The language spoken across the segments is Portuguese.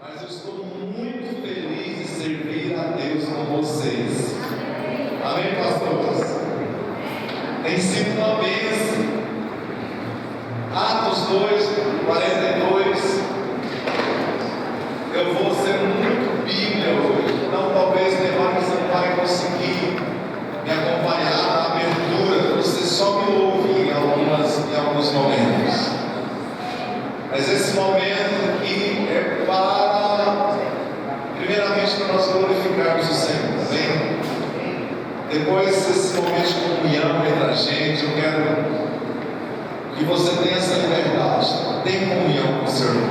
mas eu estou muito feliz de servir a Deus com vocês. Amém, pastores? Tem sido uma bênção. Atos 2, 42. Eu vou ser muito Bíblia hoje. Então, talvez demais você não vai conseguir me acompanhar na abertura. Você só me ouve em alguns momentos. Mas esse momento aqui é para, primeiramente, para nós glorificarmos o Senhor, amém? Depois desse momento de comunhão entre a gente, eu quero que você tenha essa liberdade, tenha comunhão com o Senhor.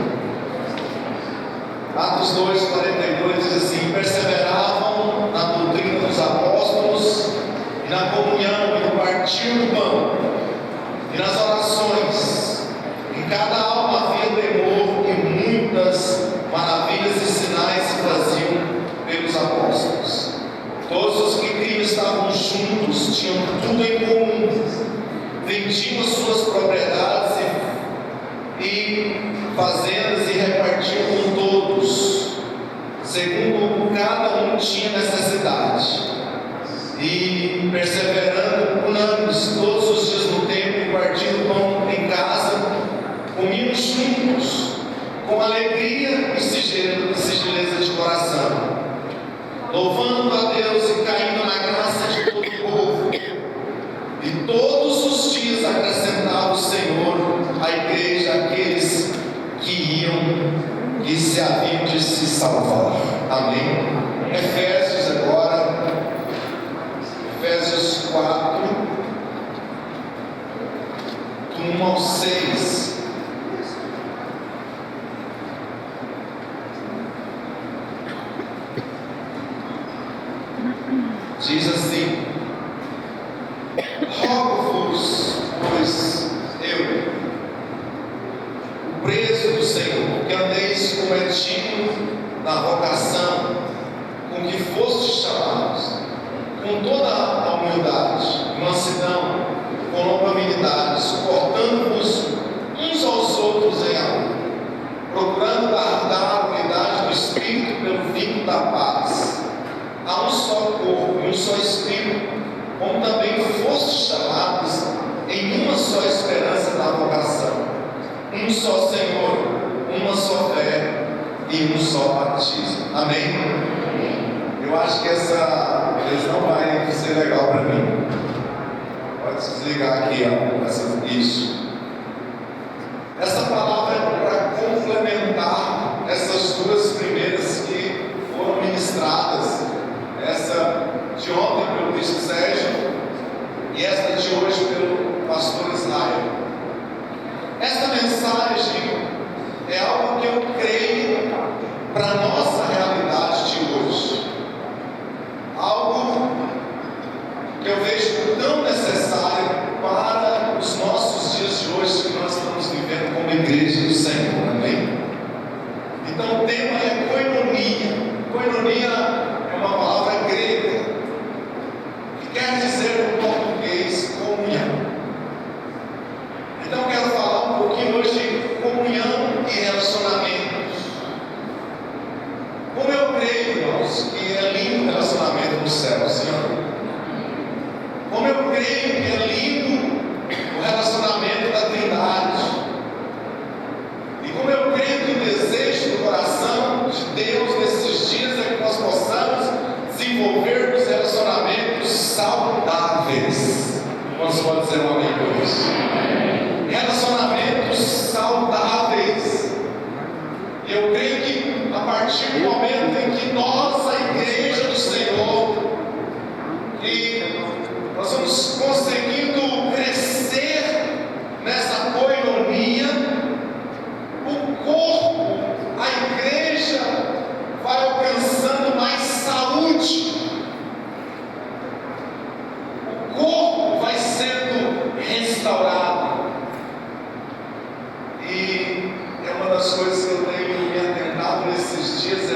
Atos 2, 42 diz assim: perseveravam na doutrina dos apóstolos, e na comunhão, e no partir do pão, e nas orações. Em cada alma havia temor, e muitas maravilhas e sinais se faziam pelos apóstolos. Todos os que criam estavam juntos, tinham tudo em comum, vendiam as suas propriedades e fazendas e repartiam com todos, segundo cada um tinha necessidade. E perseverando unânimes todos os dias no templo e partindo pão em casa, comiam juntos, com alegria e singeleza de coração, louvando a Deus e caindo na graça de todo o povo. E todos os dias acrescentava o Senhor à igreja aqueles que iam, que se haviam de se salvar. Amém. Efésios agora, Efésios 4, do 1 ao 6. Diz assim: rogo-vos, pois eu, o preso do Senhor, que andeis como é digno na vocação com que fostes chamados, com toda a humildade, mansidão, com longanimidade, suportando-vos uns aos outros em amor, procurando guardar a unidade do Espírito pelo vínculo da paz. Há um só corpo e um só Espírito, como também fostes chamados em uma só esperança da vocação, um só Senhor, uma só fé e um só batismo. Amém? Eu acho que essa vez não vai ser legal para mim. Pode desligar aqui, ó, isso. Essa palavra é para complementar essas duas primeiras que foram ministradas. Essa de ontem pelo bispo Sérgio e esta de hoje pelo pastor Israel. Esta mensagem é algo que eu creio para a nossa realidade de hoje. Algo que eu vejo tão necessário para os nossos dias de hoje que nós estamos vivendo como igreja do Senhor. Amém? Então o tema é koinonia. Koinonia é uma palavra grega que quer dizer no português comunhão. Então quero falar um pouquinho hoje de comunhão e relacionamentos. Como eu creio, irmãos, que é lindo o relacionamento no céu, Senhor. Como eu creio que é lindo o relacionamento da Trindade. E como eu creio que o desejo do coração de Deus nesses dias é que nós possamos desenvolver os relacionamentos saudáveis. Quantos podem dizer um amém por isso? Relacionamentos saudáveis. E eu creio que a partir do momento em que nós, a igreja do Senhor, que nós vamos conseguindo crescer nessa koinonia, o corpo, a igreja, vai alcançando mais saúde. O corpo vai sendo restaurado. E é uma das coisas que eu tenho me atentado nesses dias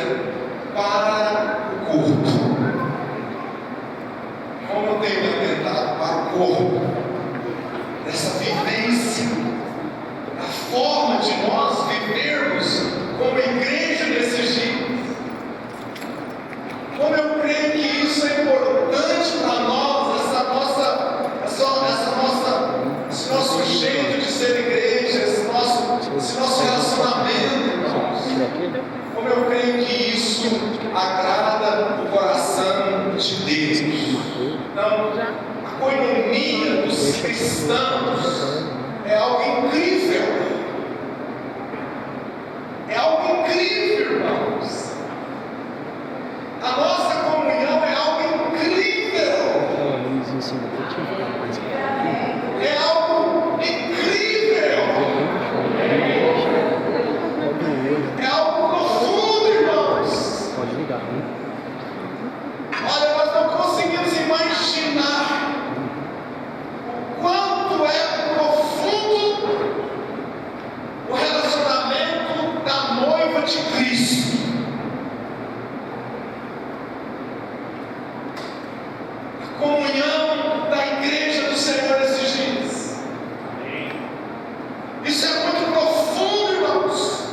para o corpo. Como eu tenho me atentado para o corpo? isso agrada o coração de Deus. Então, a coinonia dos cristãos é algo incrível. É algo incrível, irmãos. A nossa comunhão é algo incrível. É algo incrível. É algo profundo, irmãos. Pode ligar, né? Olha, nós não conseguimos imaginar o quanto é profundo o relacionamento da noiva de Cristo. A comunhão da igreja do Senhor esses dias. Isso é muito profundo, irmãos.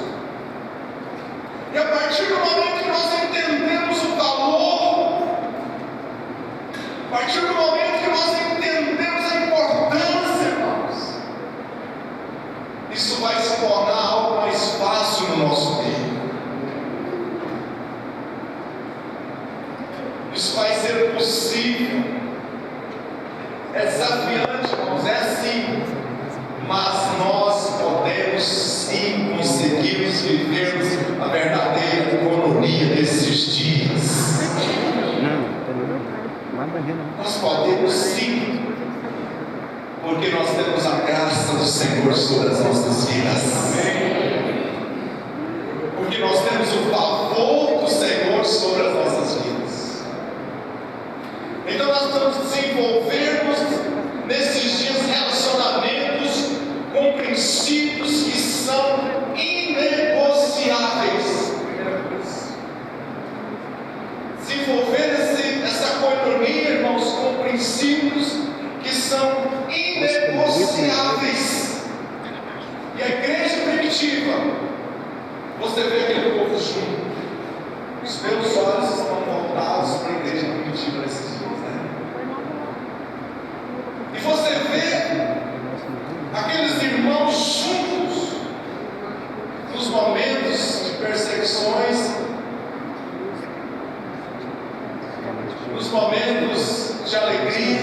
E a partir do momento que nós entendemos o valor, a partir do momento que nós entendemos a importância, irmãos, isso vai se tornar algo mais fácil no nosso meio. Isso vai ser possível. É desafiante, irmãos, é assim. Mas nós podemos sim conseguirmos viver a verdadeira coinonia desses dias. Nós podemos sim, porque nós temos a graça do Senhor sobre as nossas vidas. Porque nós temos o favor do Senhor sobre as nossas vidas. Então nós vamos desenvolvermos nesses dias relacionamentos com princípios que são inegociáveis. Desenvolver essa coinonia, irmãos, com princípios que são inegociáveis. E a igreja primitiva, você vê aquele povo junto. Os meus olhos estão voltados para a igreja primitiva nesses dias, né? E você vê aqueles irmãos juntos nos momentos de perseguições, nos momentos de alegria,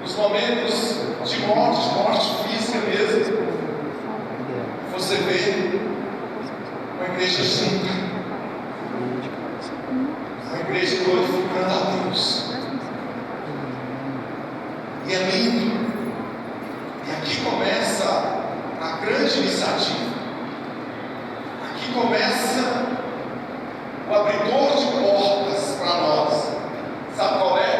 nos momentos de morte física mesmo. Você vê uma igreja junta, uma igreja glorificando a Deus. E é lindo. E aqui começa a grande iniciativa. Aqui começa o abridor de portas para nós. Sabe qual é?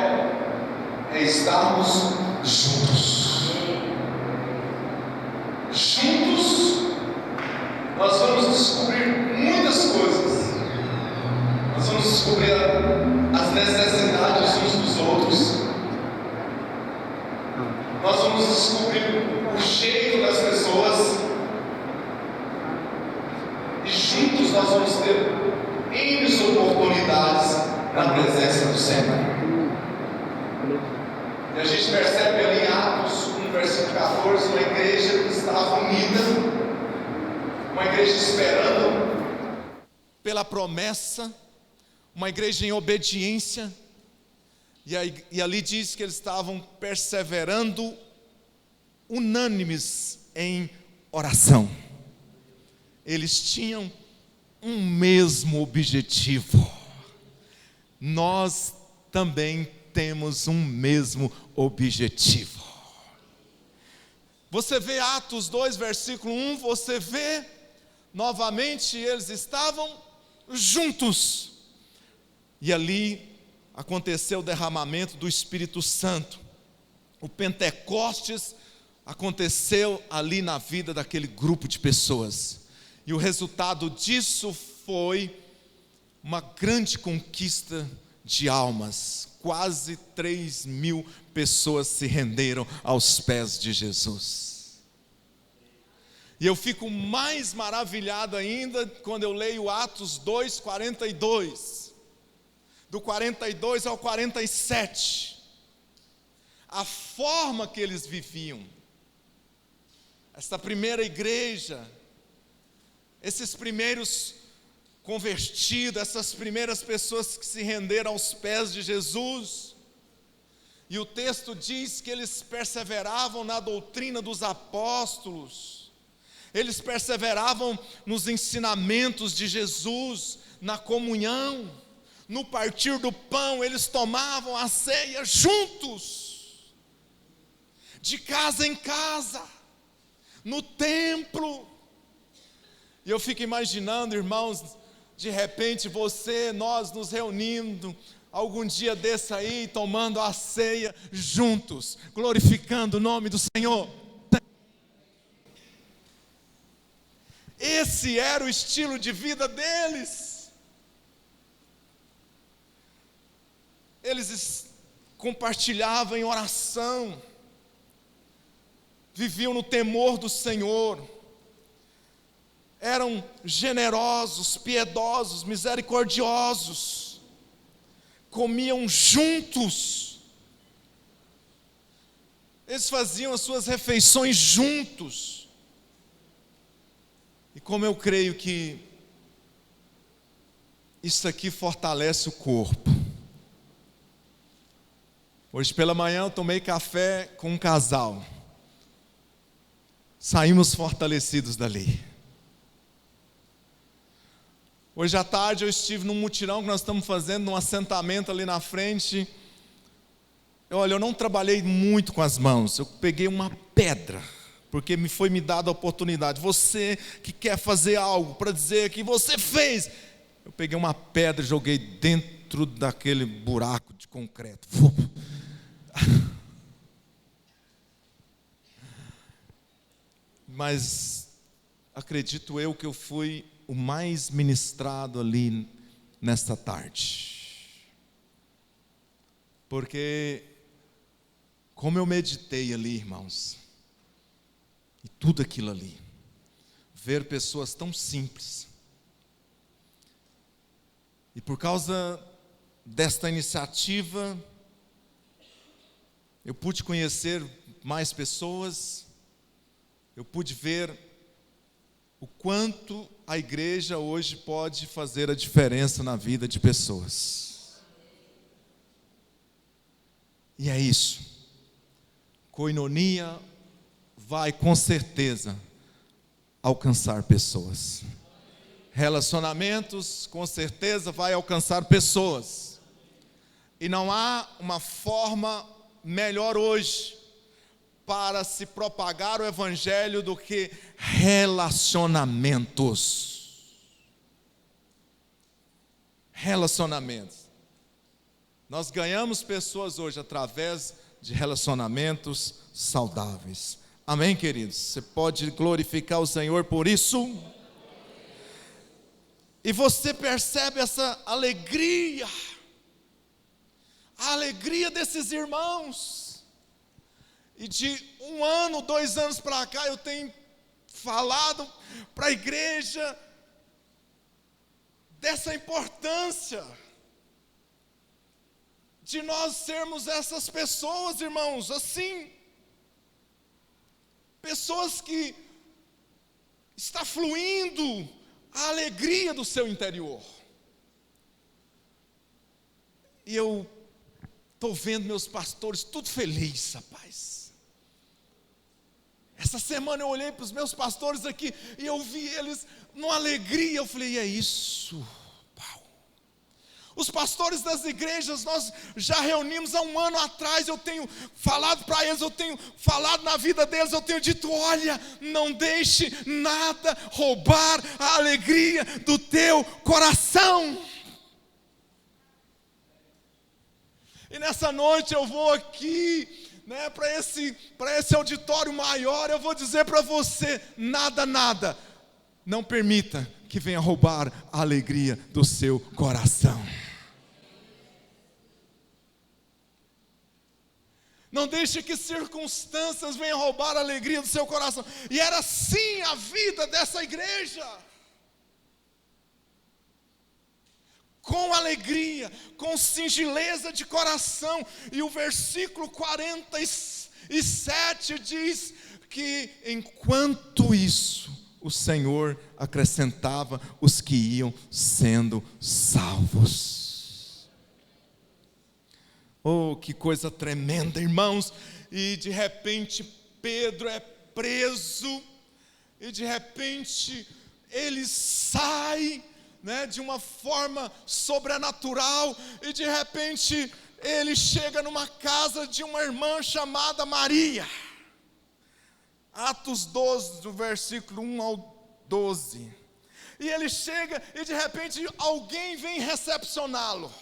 É estarmos juntos. Juntos nós vamos descobrir muitas coisas. Nós vamos descobrir as necessidades uns dos outros. Nós vamos descobrir o jeito das pessoas. E juntos nós vamos ter N oportunidades na presença do Senhor. E a gente percebe ali em Atos 1, versículo 14, uma igreja que estava unida, uma igreja esperando pela promessa, uma igreja em obediência, e ali diz que eles estavam perseverando unânimes em oração. Eles tinham um mesmo objetivo. Nós também temos um mesmo objetivo. Você vê Atos 2, versículo 1, você vê novamente eles estavam juntos. E ali aconteceu o derramamento do Espírito Santo. O Pentecostes aconteceu ali na vida daquele grupo de pessoas. E o resultado disso foi uma grande conquista de almas. Quase 3.000 pessoas se renderam aos pés de Jesus. E eu fico mais maravilhado ainda quando eu leio Atos 2, 42. Do 42 ao 47. A forma que eles viviam. Esta primeira igreja, esses primeiros convertido, essas primeiras pessoas que se renderam aos pés de Jesus. E o texto diz que eles perseveravam na doutrina dos apóstolos, eles perseveravam nos ensinamentos de Jesus, na comunhão, no partir do pão. Eles tomavam a ceia juntos, de casa em casa, no templo. E eu fico imaginando, irmãos, de repente nós nos reunindo algum dia desse aí, tomando a ceia juntos, glorificando o nome do Senhor. Esse era o estilo de vida deles. Eles compartilhavam em oração, viviam no temor do Senhor, eram generosos, piedosos, misericordiosos, comiam juntos, eles faziam as suas refeições juntos. E como eu creio que isso aqui fortalece o corpo. Hoje pela manhã eu tomei café com um casal, saímos fortalecidos dali. Hoje à tarde eu estive num mutirão que nós estamos fazendo, num assentamento ali na frente. Olha, eu não trabalhei muito com as mãos, eu peguei uma pedra, porque me foi dada a oportunidade. Você que quer fazer algo para dizer que você fez, eu peguei uma pedra e joguei dentro daquele buraco de concreto. Mas acredito eu que eu fui o mais ministrado ali nesta tarde, porque como eu meditei ali, irmãos, e tudo aquilo ali, ver pessoas tão simples, e por causa desta iniciativa, eu pude conhecer mais pessoas, eu pude ver o quanto a igreja hoje pode fazer a diferença na vida de pessoas. E é isso. Koinonia vai com certeza alcançar pessoas. Relacionamentos com certeza vai alcançar pessoas. E não há uma forma melhor hoje para se propagar o evangelho do que relacionamentos. Relacionamentos. Nós ganhamos pessoas hoje através de relacionamentos saudáveis. Amém, queridos? Você pode glorificar o Senhor por isso? E você percebe essa alegria, a alegria desses irmãos. E de 1 ano, 2 anos para cá, eu tenho falado para a igreja dessa importância de nós sermos essas pessoas, irmãos, assim, pessoas que está fluindo a alegria do seu interior. E eu estou vendo meus pastores tudo felizes, rapaz. Essa semana eu olhei para os meus pastores aqui e eu vi eles numa alegria. Eu falei, é isso. Uau. Os pastores das igrejas, nós já reunimos há 1 ano atrás. Eu tenho falado para eles, eu tenho falado na vida deles, eu tenho dito, olha, não deixe nada roubar a alegria do teu coração. E nessa noite eu vou aqui, para esse auditório maior, eu vou dizer para você, nada, não permita que venha roubar a alegria do seu coração. Não deixe que circunstâncias venham roubar a alegria do seu coração. E era assim a vida dessa igreja. Com alegria, com singeleza de coração. E o versículo 47 diz que enquanto isso, o Senhor acrescentava os que iam sendo salvos. Oh, que coisa tremenda, irmãos! E de repente Pedro é preso, e de repente ele sai, de uma forma sobrenatural, e de repente ele chega numa casa de uma irmã chamada Maria. Atos 12, do versículo 1 ao 12. E ele chega e de repente alguém vem recepcioná-lo.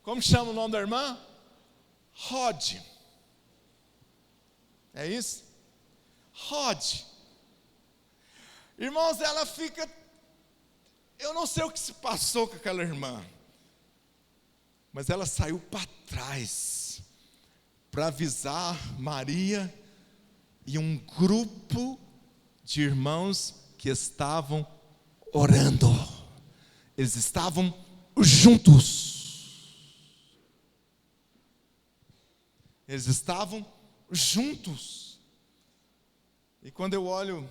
Como chama o nome da irmã? Rod. É isso? Rod. Irmãos, ela fica... Eu não sei o que se passou com aquela irmã, mas ela saiu para trás para avisar Maria e um grupo de irmãos que estavam orando. Eles estavam juntos. Eles estavam juntos. E quando eu olho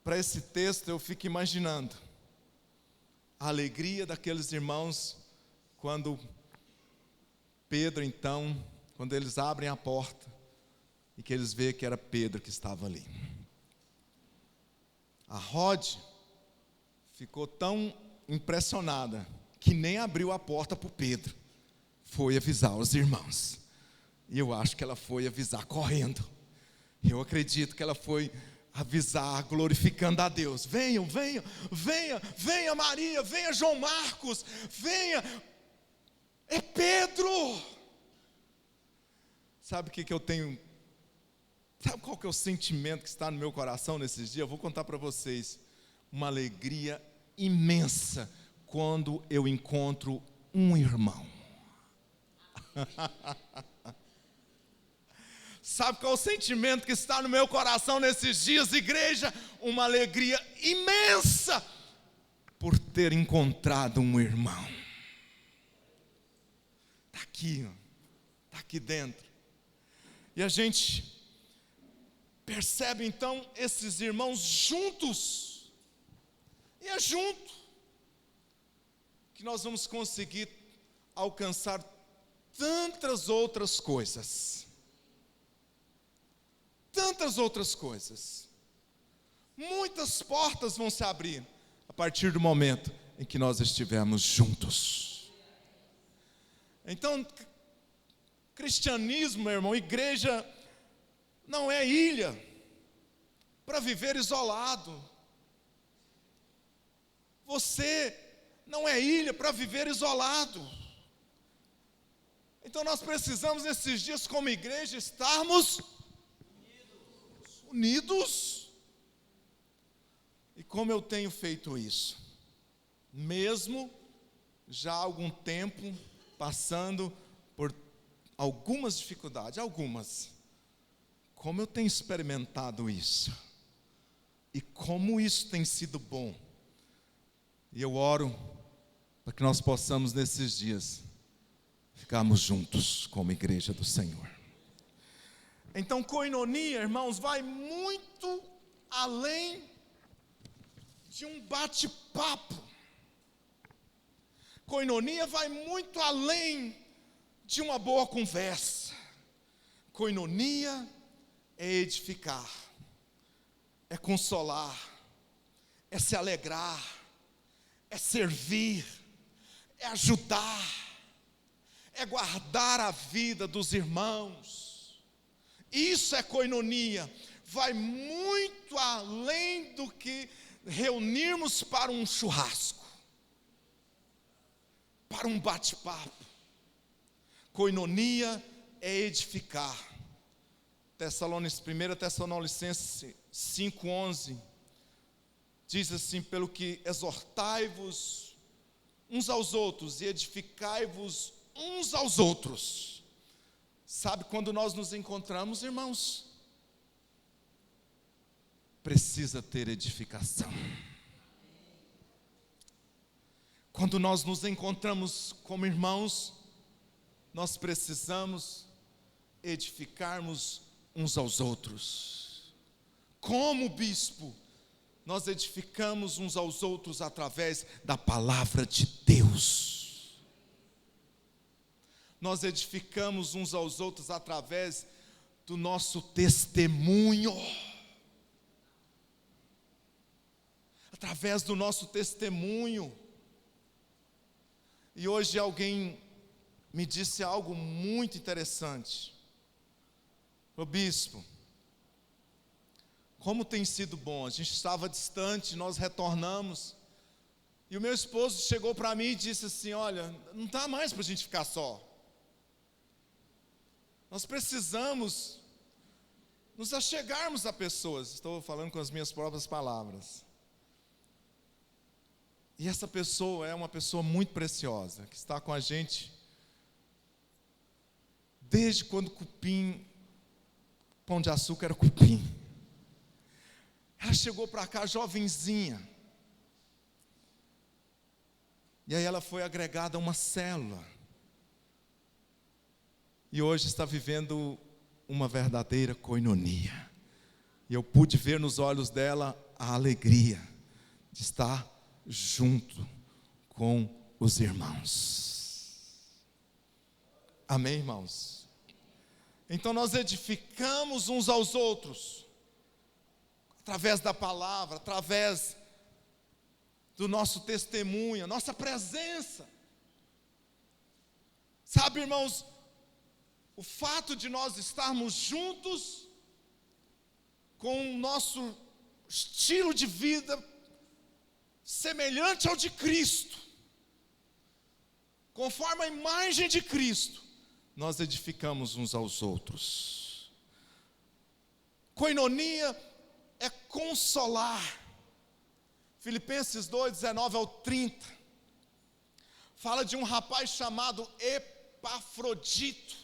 para esse texto, eu fico imaginando a alegria daqueles irmãos quando Pedro, então, quando eles abrem a porta e que eles veem que era Pedro que estava ali. A Rod ficou tão impressionada que nem abriu a porta para o Pedro. Foi avisar os irmãos. E eu acho que ela foi avisar correndo. Eu acredito que ela foi avisar, glorificando a Deus. Venham, venham, venha, venha Maria, venha João Marcos, venha, é Pedro. Sabe o que eu tenho? Sabe qual que é o sentimento que está no meu coração nesses dias? Eu vou contar para vocês. Uma alegria imensa quando eu encontro um irmão. Sabe qual é o sentimento que está no meu coração nesses dias, igreja? Uma alegria imensa por ter encontrado um irmão. Está aqui, está aqui dentro. E a gente percebe então esses irmãos juntos. E é junto que nós vamos conseguir alcançar tantas outras coisas. Tantas outras coisas. Muitas portas vão se abrir a partir do momento em que nós estivermos juntos. Então, cristianismo, meu irmão, igreja não é ilha para viver isolado. Você não é ilha para viver isolado. Então nós precisamos nesses dias como igreja estarmos unidos. E como eu tenho feito isso? Mesmo já há algum tempo passando por algumas dificuldades, como eu tenho experimentado isso? E como isso tem sido bom? E eu oro para que nós possamos nesses dias ficarmos juntos como igreja do Senhor. Então, koinonia, irmãos, vai muito além de um bate-papo. Koinonia vai muito além de uma boa conversa. Koinonia é edificar, é consolar, é se alegrar, é servir, é ajudar, é guardar a vida dos irmãos. Isso é koinonia. Vai muito além do que reunirmos para um churrasco, para um bate-papo. Koinonia é edificar. 1 Tessalonicenses 5:11 diz assim: pelo que exortai-vos uns aos outros e edificai-vos uns aos outros. Sabe, quando nós nos encontramos, irmãos, precisa ter edificação. Quando nós nos encontramos como irmãos, nós precisamos edificarmos uns aos outros. Como, bispo? nós edificamos uns aos outros através da palavra de Deus. Nós edificamos uns aos outros através do nosso testemunho. Através do nosso testemunho. E hoje alguém me disse algo muito interessante. Ô bispo, como tem sido bom, a gente estava distante, nós retornamos, e o meu esposo chegou para mim e disse assim: olha, não dá mais para a gente ficar só, nós precisamos nos achegarmos a pessoas. Estou falando com as minhas próprias palavras. E essa pessoa é uma pessoa muito preciosa, que está com a gente desde quando cupim, pão de açúcar era cupim. Ela chegou para cá jovenzinha, e aí ela foi agregada a uma célula, e hoje está vivendo uma verdadeira koinonia. E eu pude ver nos olhos dela a alegria de estar junto com os irmãos. Amém, irmãos? Então nós edificamos uns aos outros através da palavra, através do nosso testemunho, nossa presença. Sabe, irmãos, o fato de nós estarmos juntos com o nosso estilo de vida semelhante ao de Cristo, conforme a imagem de Cristo, nós edificamos uns aos outros. Koinonia é consolar. Filipenses 2, 19 ao 30, fala de um rapaz chamado Epafrodito.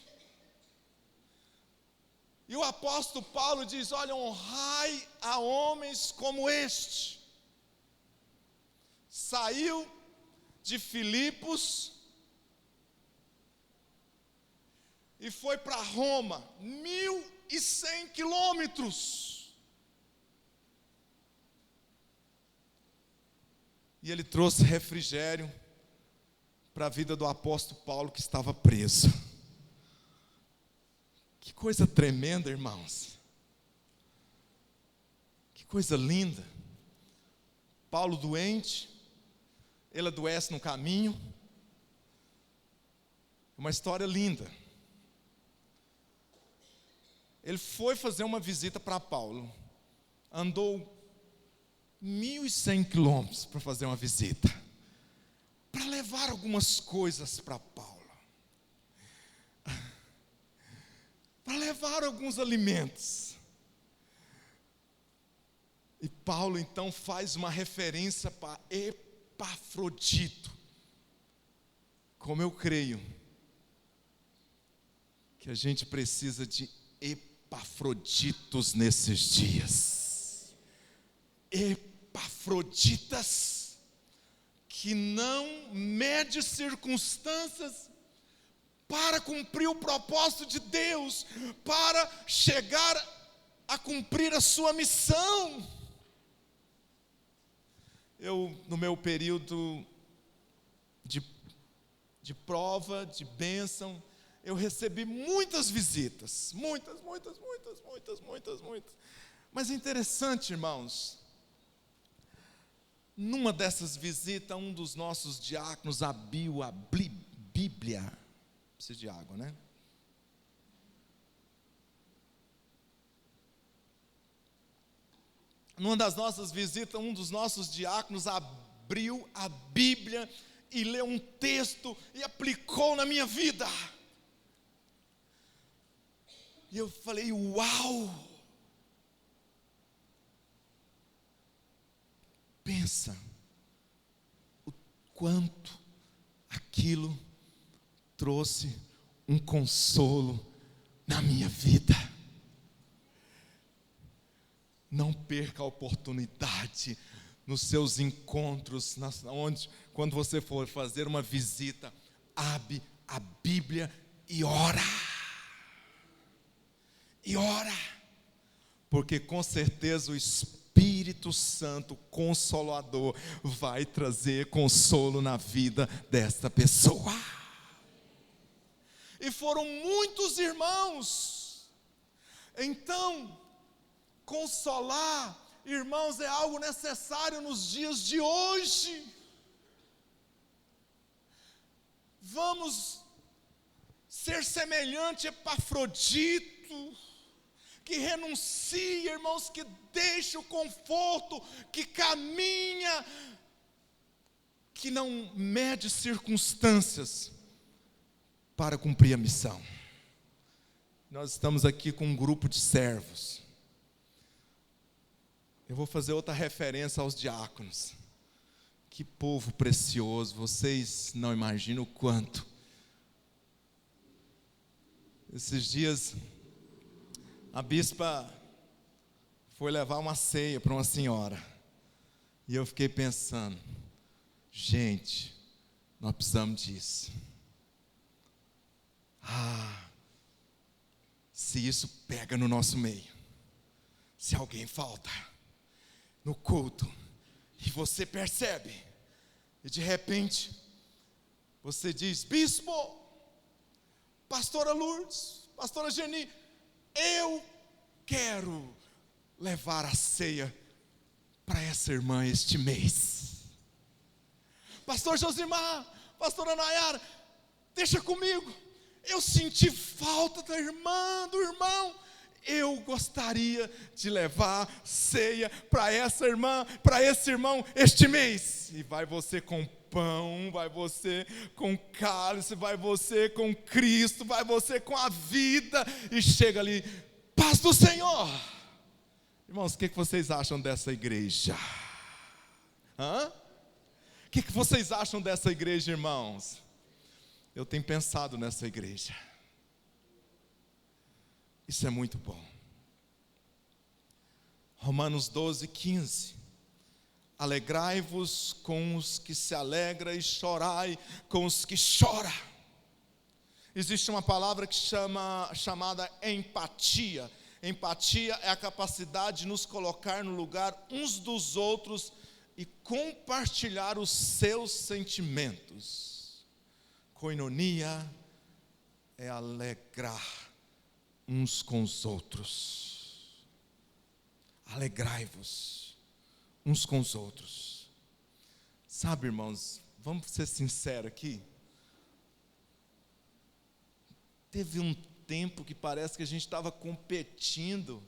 E o apóstolo Paulo diz: olha, honrai a homens como este. Saiu de Filipos e foi para Roma, 1.100 quilômetros. E ele trouxe refrigério para a vida do apóstolo Paulo, que estava preso. Que coisa tremenda, irmãos. Que coisa linda. Paulo doente, ele adoece no caminho. Uma história linda. Ele foi fazer uma visita para Paulo. Andou 1.100 quilômetros para fazer uma visita, para levar algumas coisas para Paulo, para levar alguns alimentos. E Paulo então faz uma referência para Epafrodito. Como eu creio que a gente precisa de Epafroditos nesses dias. Epafroditas que não mede circunstâncias para cumprir o propósito de Deus, para chegar a cumprir a sua missão. Eu, no meu período de prova, de bênção, eu recebi muitas visitas, muitas. Mas é interessante, irmãos, numa dessas visitas, um dos nossos diáconos abriu a Bíblia, precisa de água, né? Numa das nossas visitas, um dos nossos diáconos abriu a Bíblia e leu um texto e aplicou na minha vida. E eu falei: uau! Pensa o quanto aquilo trouxe um consolo na minha vida. Não perca a oportunidade nos seus encontros, quando você for fazer uma visita, abre a Bíblia e ora. E ora, porque com certeza o Espírito Espírito Santo Consolador vai trazer consolo na vida desta pessoa. E foram muitos irmãos. Então, consolar, irmãos, é algo necessário nos dias de hoje. Vamos ser semelhante a Epafrodito, que renuncia, irmãos, que deixa o conforto, que caminha, que não mede circunstâncias para cumprir a missão. Nós estamos aqui com um grupo de servos. Eu vou fazer outra referência aos diáconos. Que povo precioso, vocês não imaginam o quanto. Esses dias, a bispa foi levar uma ceia para uma senhora. E eu fiquei pensando, gente, nós precisamos disso. Se isso pega no nosso meio, se alguém falta no culto, e você percebe, e de repente, você diz, bispo, pastora Lourdes, pastora Geni, eu quero levar a ceia para essa irmã este mês. Pastor Josimar, pastora Nayara, deixa comigo, eu senti falta da irmã, do irmão, eu gostaria de levar ceia para essa irmã, para esse irmão este mês. E vai você com pão, vai você com cálice, vai você com Cristo, vai você com a vida, e chega ali, paz do Senhor. Irmãos, o que vocês acham dessa igreja? O que vocês acham dessa igreja, irmãos? Eu tenho pensado nessa igreja. Isso é muito bom. Romanos 12:15. Alegrai-vos com os que se alegram e chorai com os que choram. Existe uma palavra chamada empatia. Empatia é a capacidade de nos colocar no lugar uns dos outros e compartilhar os seus sentimentos. Koinonia é alegrar uns com os outros. Alegrai-vos uns com os outros. Sabe, irmãos, vamos ser sinceros aqui. Teve um tempo que parece que a gente estava competindo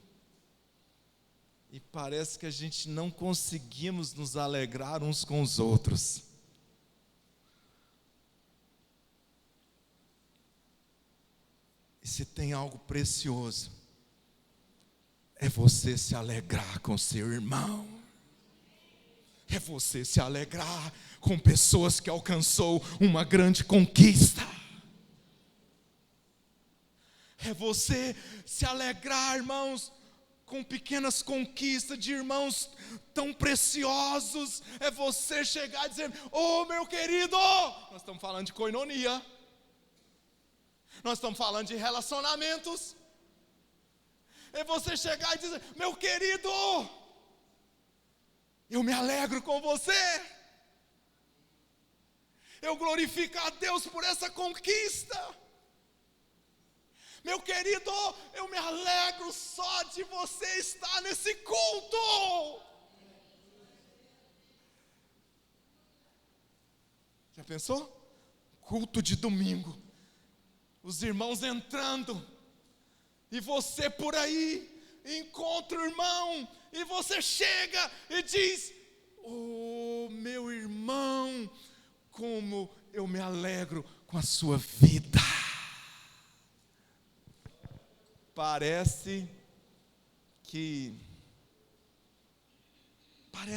e parece que a gente não conseguimos nos alegrar uns com os outros. E se tem algo precioso, é você se alegrar com seu irmão. É você se alegrar com pessoas que alcançou uma grande conquista. É você se alegrar, irmãos, com pequenas conquistas de irmãos tão preciosos. É você chegar e dizer, ô meu querido, nós estamos falando de koinonia. Nós estamos falando de relacionamentos. É você chegar e dizer, meu querido, eu me alegro com você. Eu glorifico a Deus por essa conquista. Meu querido, eu me alegro só de você estar nesse culto. Já pensou? Culto de domingo. Os irmãos entrando. E você por aí, encontra o irmão. E você chega e diz, oh meu irmão, como eu me alegro com a sua vida. Parece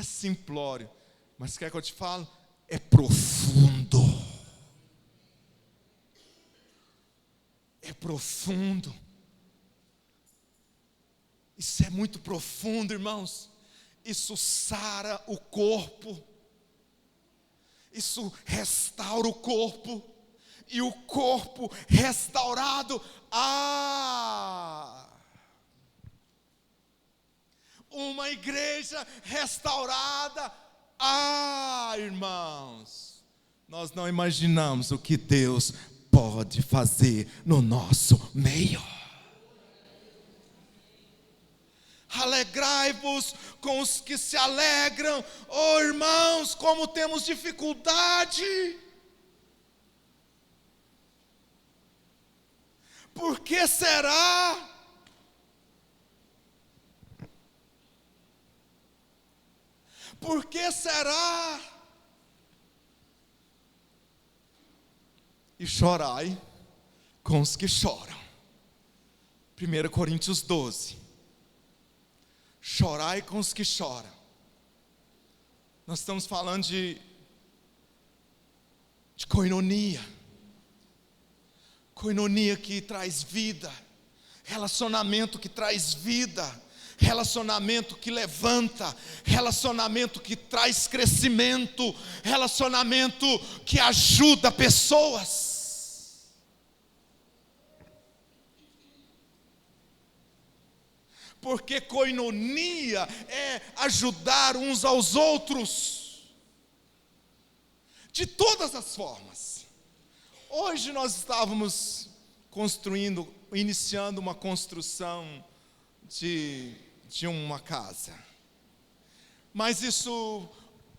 simplório, mas quer que eu te fale? É profundo. É profundo. Isso é muito profundo, irmãos. Isso sara o corpo. Isso restaura o corpo. E o corpo restaurado, uma igreja restaurada. Irmãos, nós não imaginamos o que Deus pode fazer no nosso meio. Alegrai-vos com os que se alegram. Irmãos, como temos dificuldade. Por que será? Por que será? E chorai com os que choram. 1 Coríntios 12. Chorai com os que choram. Nós estamos falando de coinonia. Coinonia que traz vida. Relacionamento que traz vida. Relacionamento que levanta. Relacionamento que traz crescimento. Relacionamento que ajuda pessoas. Porque coinonia é ajudar uns aos outros, de todas as formas. Hoje nós estávamos iniciando uma construção de uma casa. Mas isso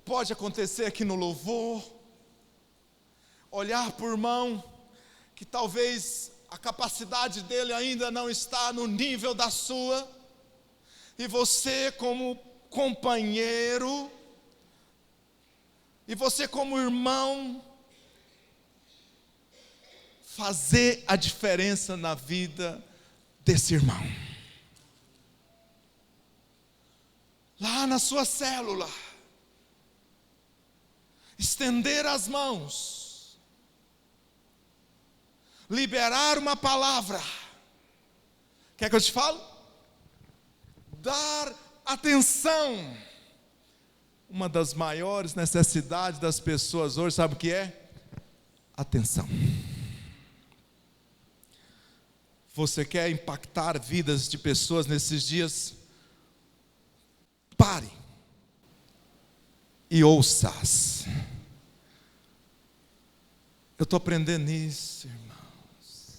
pode acontecer aqui no louvor. Olhar por irmão, que talvez a capacidade dele ainda não está no nível da sua. E você como companheiro, e você como irmão, fazer a diferença na vida desse irmão. Lá na sua célula, estender as mãos, liberar uma palavra. Quer que eu te fale? Dar atenção. Uma das maiores necessidades das pessoas hoje, sabe o que é? Atenção. Você quer impactar vidas de pessoas nesses dias? Pare e ouça-as. Eu estou aprendendo isso, irmãos.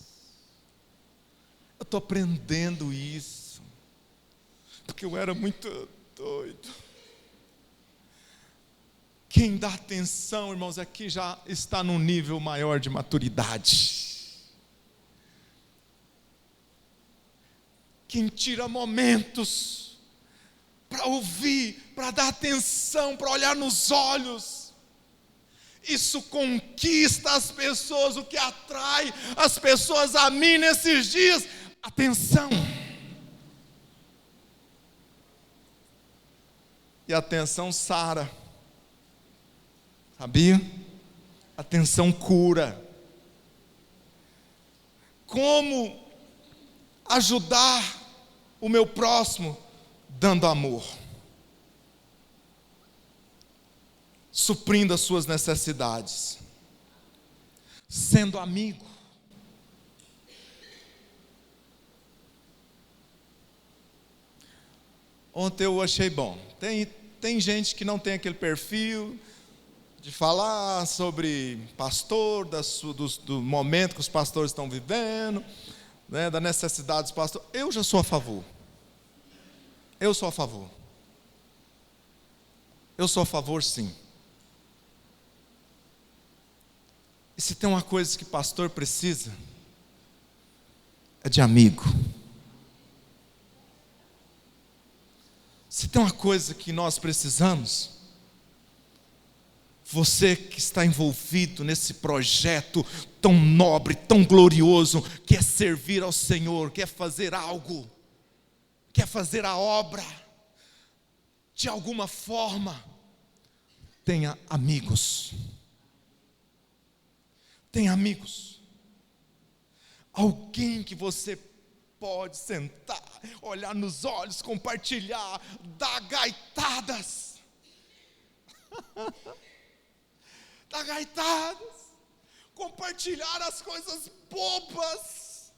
Eu estou aprendendo isso. Porque eu era muito doido. Quem dá atenção, irmãos, aqui já está num nível maior de maturidade. Quem tira momentos para ouvir, para dar atenção, para olhar nos olhos, isso conquista as pessoas. O que atrai as pessoas a mim nesses dias? Atenção. E a atenção sara. Sabia? Atenção cura. Como ajudar o meu próximo? Dando amor. Suprindo as suas necessidades. Sendo amigo. Ontem eu achei bom. Tem gente que não tem aquele perfil de falar sobre pastor, do momento que os pastores estão vivendo, né, da necessidade dos pastores. Eu já sou a favor. Eu sou a favor. Eu sou a favor, sim. E se tem uma coisa que pastor precisa, é de amigo. Se tem uma coisa que nós precisamos, você que está envolvido nesse projeto tão nobre, tão glorioso, quer servir ao Senhor, quer fazer algo, quer fazer a obra, de alguma forma, tenha amigos. Tenha amigos. Alguém que você pode sentar, olhar nos olhos, compartilhar, dar gaitadas. Dar gaitadas. Compartilhar as coisas bobas.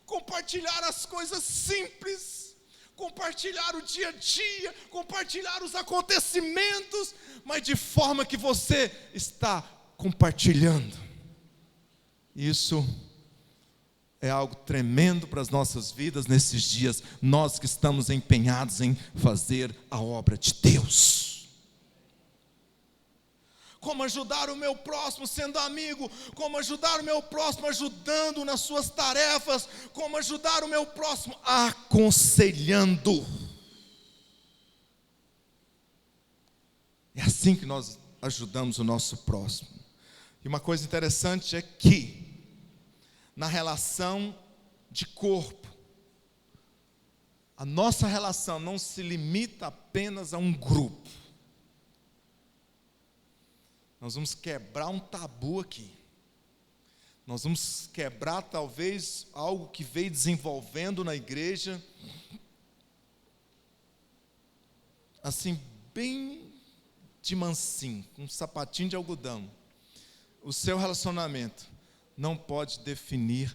Compartilhar as coisas simples. compartilhar o dia a dia, compartilhar os acontecimentos, mas de forma que você está compartilhando. Isso é algo tremendo para as nossas vidas nesses dias, nós que estamos empenhados em fazer a obra de Deus. Como ajudar o meu próximo sendo amigo, como ajudar o meu próximo ajudando nas suas tarefas, como ajudar o meu próximo aconselhando. É assim que nós ajudamos o nosso próximo. E uma coisa interessante é que, na relação de corpo, a nossa relação não se limita apenas a um grupo. Nós vamos quebrar um tabu aqui. Nós vamos quebrar talvez algo que veio desenvolvendo na igreja, assim, bem de mansinho, com um sapatinho de algodão. O seu relacionamento não pode definir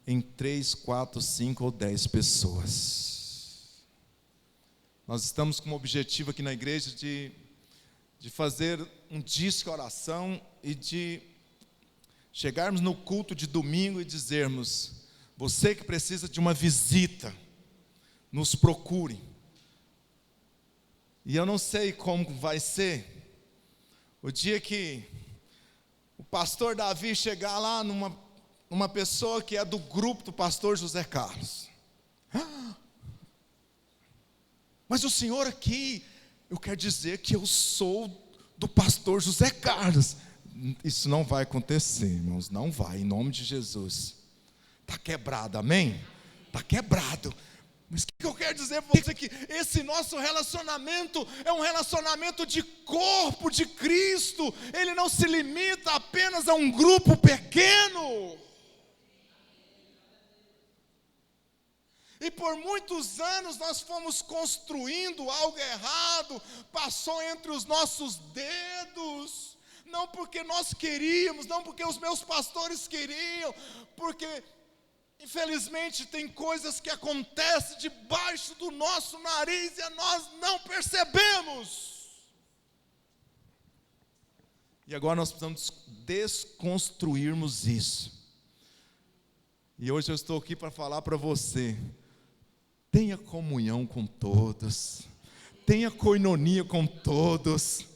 em 3, 4, 5 ou 10 pessoas. Nós estamos com um objetivo aqui na igreja de fazer um disco oração e de chegarmos no culto de domingo e dizermos: você que precisa de uma visita, nos procure. E eu não sei como vai ser o dia que o pastor Davi chegar lá numa pessoa que é do grupo do pastor José Carlos. Mas o senhor aqui, eu quero dizer que eu sou do pastor José Carlos. Isso não vai acontecer, irmãos, não vai, em nome de Jesus. Está quebrado, amém? Está quebrado. Mas o que eu quero dizer para você? Que esse nosso relacionamento é um relacionamento de corpo de Cristo. Ele não se limita apenas a um grupo pequeno. E por muitos anos nós fomos construindo algo errado, passou entre os nossos dedos, não porque nós queríamos, não porque os meus pastores queriam, porque infelizmente tem coisas que acontecem debaixo do nosso nariz e nós não percebemos. E agora nós precisamos desconstruirmos isso. E hoje eu estou aqui para falar para você: tenha comunhão com todos, tenha koinonia com todos,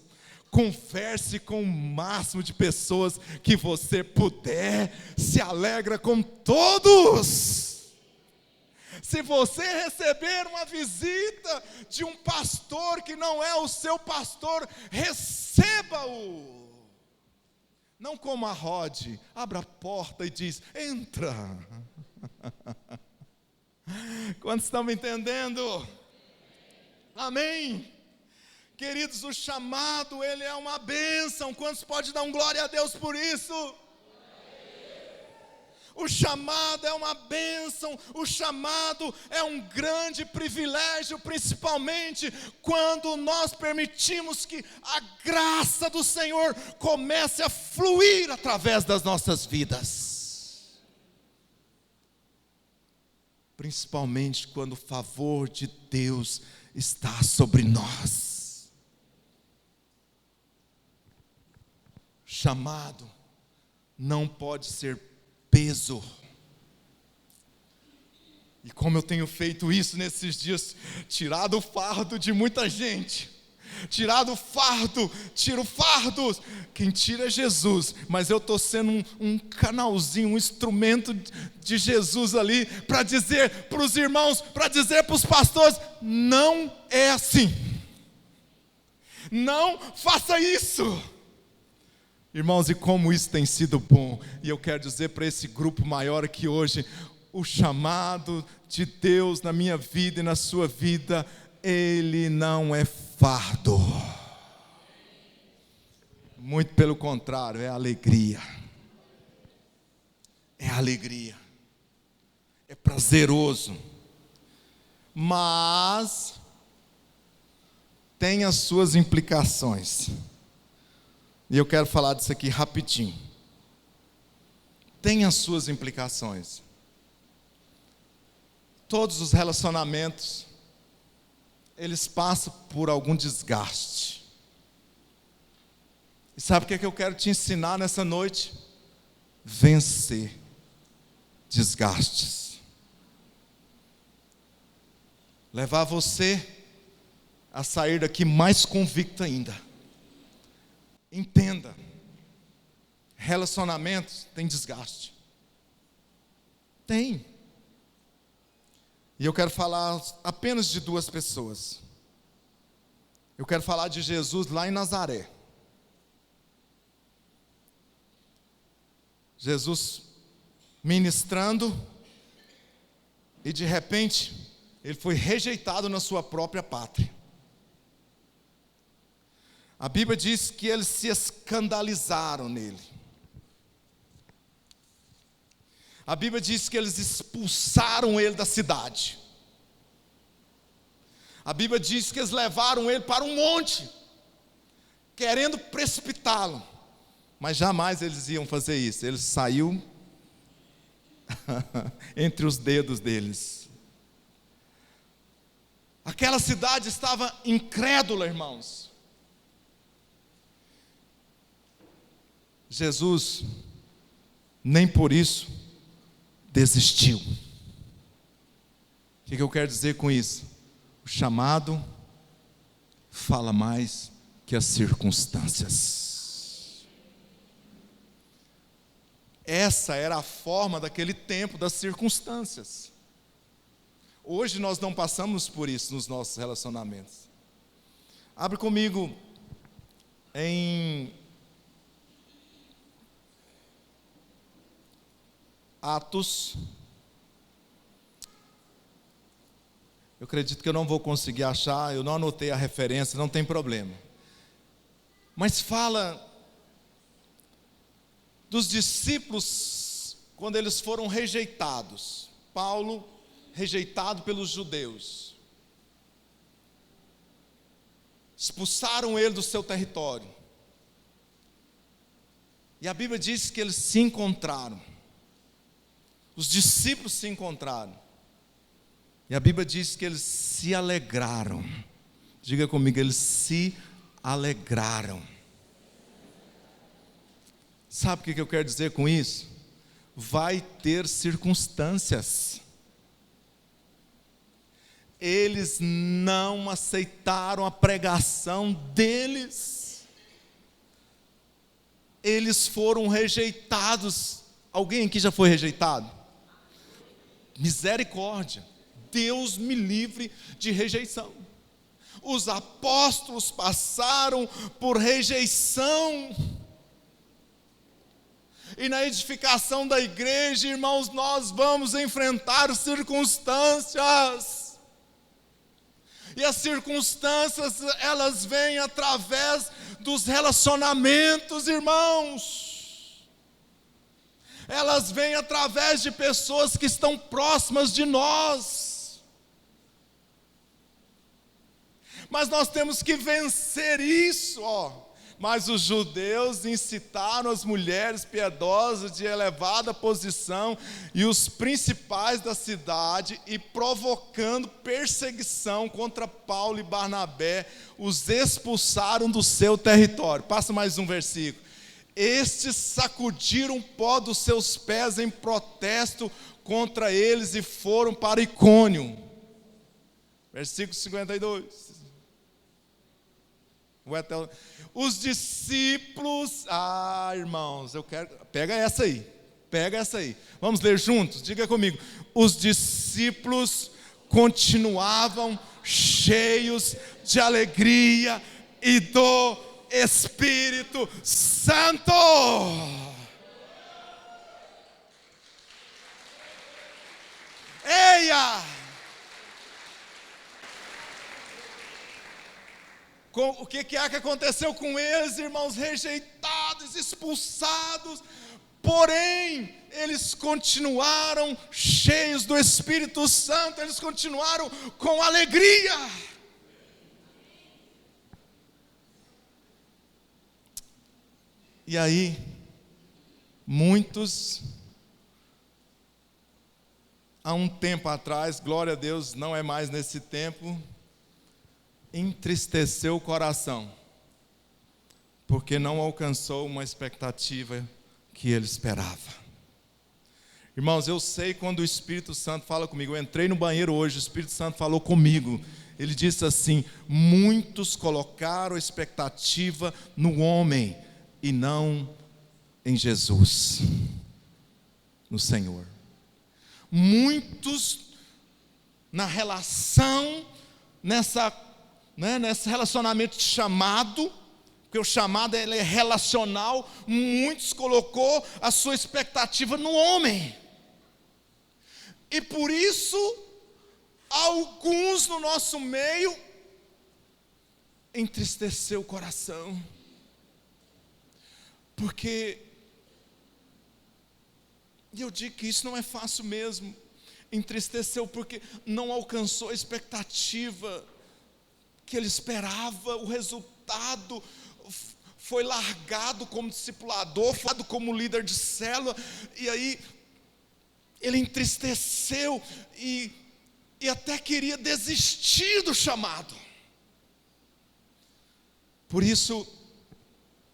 converse com o máximo de pessoas que você puder, se alegra com todos. Se você receber uma visita de um pastor que não é o seu pastor, receba-o. Não como a Rod, abra a porta e diz: entra. Quantos estão me entendendo? Amém? Queridos, o chamado, ele é uma bênção. Quantos podem dar um glória a Deus por isso? O chamado é uma bênção, o chamado é um grande privilégio, principalmente quando nós permitimos que a graça do Senhor comece a fluir através das nossas vidas. Principalmente quando o favor de Deus está sobre nós. Chamado não pode ser peso. E como eu tenho feito isso nesses dias, tirado o fardo de muita gente, tirado o fardo, tiro fardos, quem tira é Jesus, mas eu estou sendo um canalzinho, um instrumento de Jesus ali, para dizer para os irmãos, para dizer para os pastores: não é assim, não faça isso. Irmãos, e como isso tem sido bom, e eu quero dizer para esse grupo maior aqui hoje, o chamado de Deus na minha vida e na sua vida, ele não é fardo, muito pelo contrário, é alegria, é prazeroso, mas tem as suas implicações. E eu quero falar disso aqui rapidinho. Tem as suas implicações. Todos os relacionamentos eles passam por algum desgaste. E sabe o que é que eu quero te ensinar nessa noite? Vencer desgastes. Levar você a sair daqui mais convicto ainda. Entenda, relacionamentos tem desgaste. Tem. E eu quero falar apenas de duas pessoas. Eu quero falar de Jesus lá em Nazaré. Jesus ministrando, e de repente, ele foi rejeitado na sua própria pátria. A Bíblia diz que eles se escandalizaram nele. A Bíblia diz que eles expulsaram ele da cidade. A Bíblia diz que eles levaram ele para um monte, querendo precipitá-lo. Mas jamais eles iam fazer isso. Ele saiu entre os dedos deles. Aquela cidade estava incrédula, irmãos. Jesus, nem por isso, desistiu. O que eu quero dizer com isso? O chamado fala mais que as circunstâncias. Essa era a forma daquele tempo, das circunstâncias. Hoje nós não passamos por isso nos nossos relacionamentos. Abre comigo em Atos. Eu acredito que eu não vou conseguir achar, eu não anotei a referência, não tem problema. Mas fala dos discípulos quando eles foram rejeitados. Paulo, rejeitado pelos judeus. Expulsaram ele do seu território. E a Bíblia diz que eles se encontraram. Os discípulos se encontraram. E a Bíblia diz que eles se alegraram. Diga comigo, eles se alegraram. Sabe o que eu quero dizer com isso? Vai ter circunstâncias. Eles não aceitaram a pregação deles. Eles foram rejeitados. Alguém aqui já foi rejeitado? Misericórdia. Deus me livre de rejeição. Os apóstolos passaram por rejeição. E na edificação da igreja, irmãos, nós vamos enfrentar circunstâncias. E as circunstâncias, elas vêm através dos relacionamentos, irmãos. Elas vêm através de pessoas que estão próximas de nós. Mas nós temos que vencer isso, Mas os judeus incitaram as mulheres piedosas de elevada posição e os principais da cidade, e provocando perseguição contra Paulo e Barnabé, os expulsaram do seu território. Passa mais um versículo. Estes sacudiram o pó dos seus pés em protesto contra eles e foram para Icônio. Versículo 52. Os discípulos, irmãos, pega essa aí. Vamos ler juntos? Diga comigo. Os discípulos continuavam cheios de alegria e do Espírito Santo. Eia! O que é que aconteceu com eles, irmãos? Rejeitados, expulsados. Porém, eles continuaram cheios do Espírito Santo. Eles continuaram com alegria. E aí, muitos, há um tempo atrás, glória a Deus, não é mais nesse tempo, entristeceu o coração, porque não alcançou uma expectativa que ele esperava. Irmãos, eu sei quando o Espírito Santo fala comigo. Eu entrei no banheiro hoje, o Espírito Santo falou comigo. Ele disse assim: muitos colocaram expectativa no homem e não em Jesus, no Senhor. Muitos na relação, nesse relacionamento de chamado, porque o chamado ele é relacional, muitos colocou a sua expectativa no homem. E por isso, alguns no nosso meio entristeceu o coração. Porque eu digo que isso não é fácil mesmo. Entristeceu porque não alcançou a expectativa que ele esperava. O resultado foi largado como discipulador, largado como líder de célula, e aí ele entristeceu e até queria desistir do chamado. Por isso,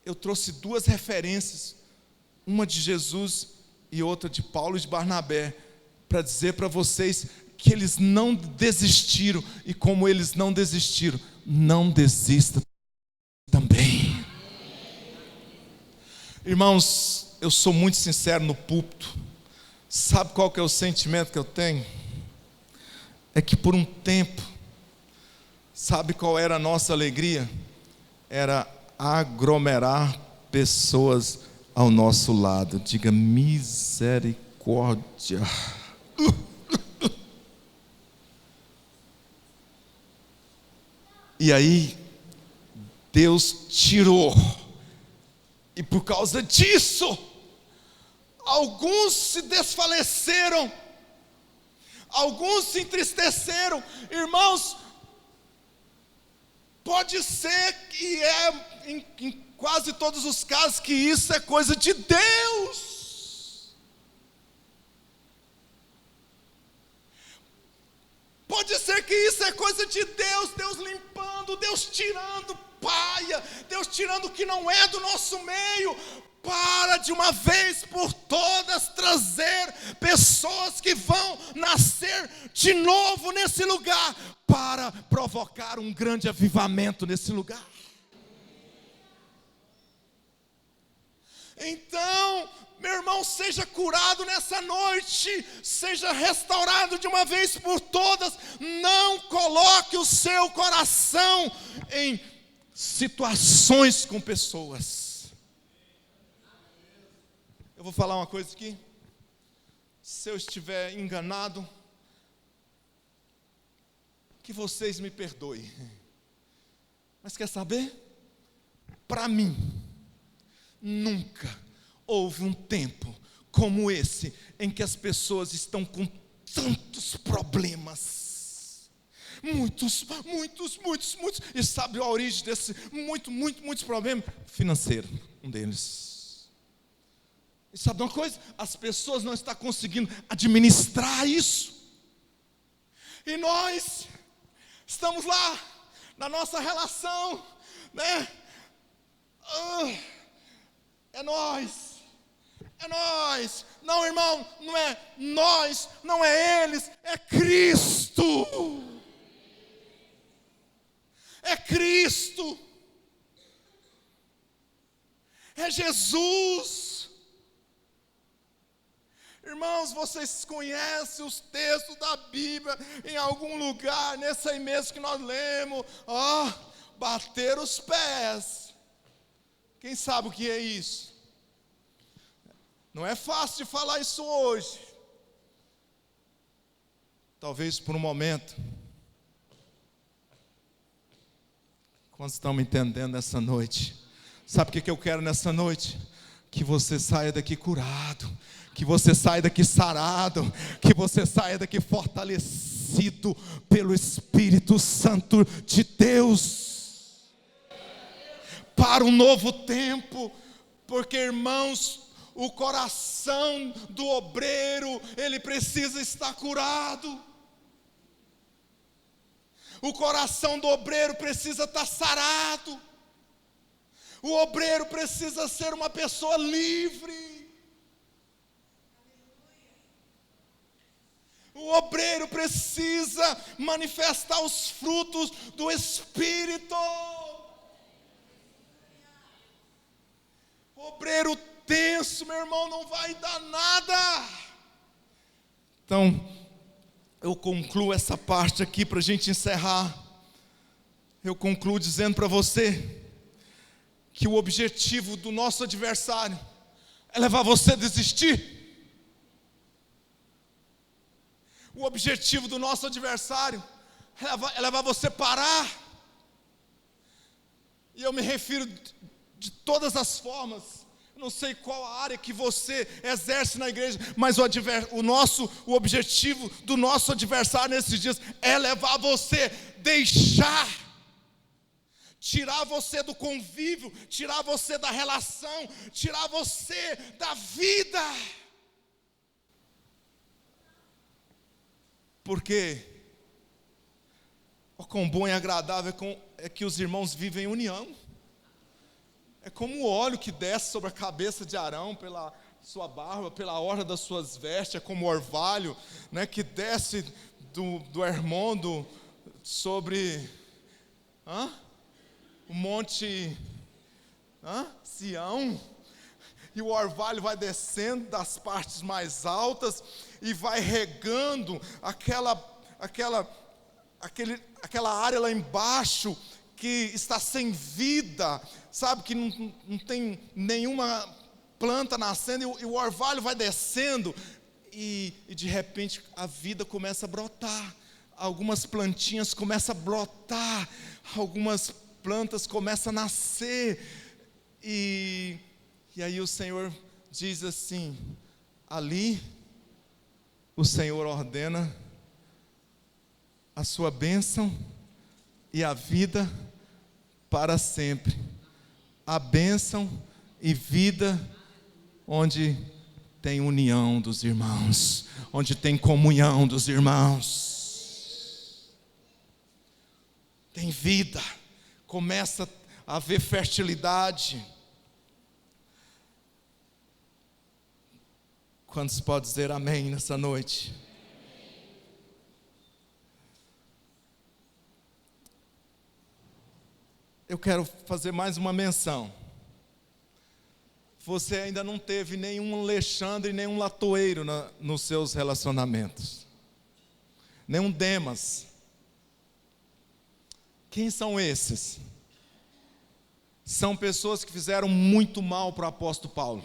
eu trouxe duas referências, uma de Jesus e outra de Paulo e de Barnabé, para dizer para vocês que eles não desistiram, e como eles não desistiram, não desista também. Irmãos, eu sou muito sincero no púlpito. Sabe qual que é o sentimento que eu tenho? É que por um tempo, sabe qual era a nossa alegria? Era aglomerar pessoas ao nosso lado. Diga misericórdia. E aí, Deus tirou. E por causa disso, alguns se desfaleceram, alguns se entristeceram. Irmãos, pode ser que em quase todos os casos que isso é coisa de Deus. Pode ser que isso é coisa de Deus, Deus limpando, Deus tirando paia, Deus tirando o que não é do nosso meio, para de uma vez por todas trazer pessoas que vão nascer de novo nesse lugar, para provocar um grande avivamento nesse lugar. Então, meu irmão, seja curado nessa noite, seja restaurado de uma vez por todas. Não coloque o seu coração em situações com pessoas. Eu vou falar uma coisa aqui. Se eu estiver enganado, que vocês me perdoem. Mas quer saber? Para mim, nunca houve um tempo como esse, em que as pessoas estão com tantos problemas. Muitos. E sabe a origem desse muitos problemas? Financeiro, um deles. E sabe de uma coisa? As pessoas não estão conseguindo administrar isso. E nós estamos lá, na nossa relação, né? É nós. Não, irmão, não é nós, não é eles, é Cristo. É Cristo. É Jesus. Irmãos, vocês conhecem os textos da Bíblia em algum lugar, nesse aí mesmo que nós lemos, bater os pés. Quem sabe o que é isso? Não é fácil de falar isso hoje. Talvez por um momento. Quantos estão me entendendo nessa noite? Sabe o que eu quero nessa noite? Que você saia daqui curado, que você saia daqui sarado, que você saia daqui fortalecido pelo Espírito Santo de Deus, para um novo tempo. Porque, irmãos, o coração do obreiro, ele precisa estar curado. O coração do obreiro precisa estar sarado. O obreiro precisa ser uma pessoa livre. O obreiro precisa manifestar os frutos do Espírito. O obreiro tenso, meu irmão, não vai dar nada. Então, eu concluo essa parte aqui para a gente encerrar. Eu concluo dizendo para você que o objetivo do nosso adversário é levar você a desistir. O objetivo do nosso adversário é levar você a parar. E eu me refiro de todas as formas. Eu não sei qual a área que você exerce na igreja, mas o objetivo do nosso adversário nesses dias é levar você, tirar você do convívio, tirar você da relação, tirar você da vida. Porque o quão bom e agradável é que os irmãos vivem em união. É como o óleo que desce sobre a cabeça de Arão, pela sua barba, pela orla das suas vestes, é como o orvalho, né, que desce do Hermondo sobre o monte Sião, e o orvalho vai descendo das partes mais altas e vai regando aquela área lá embaixo que está sem vida, sabe, que não tem nenhuma planta nascendo, e o orvalho vai descendo, e de repente a vida começa a brotar, algumas plantinhas começam a brotar, algumas plantas começam a nascer, e aí o Senhor diz assim: ali o Senhor ordena a sua bênção e a vida para sempre. A bênção e vida onde tem união dos irmãos, onde tem comunhão dos irmãos. Tem vida, começa a haver fertilidade. Quantos podem dizer amém nessa noite? Eu quero fazer mais uma menção. Você ainda não teve nenhum Alexandre, nenhum latoeiro nos seus relacionamentos. Nenhum Demas. Quem são esses? São pessoas que fizeram muito mal para o apóstolo Paulo.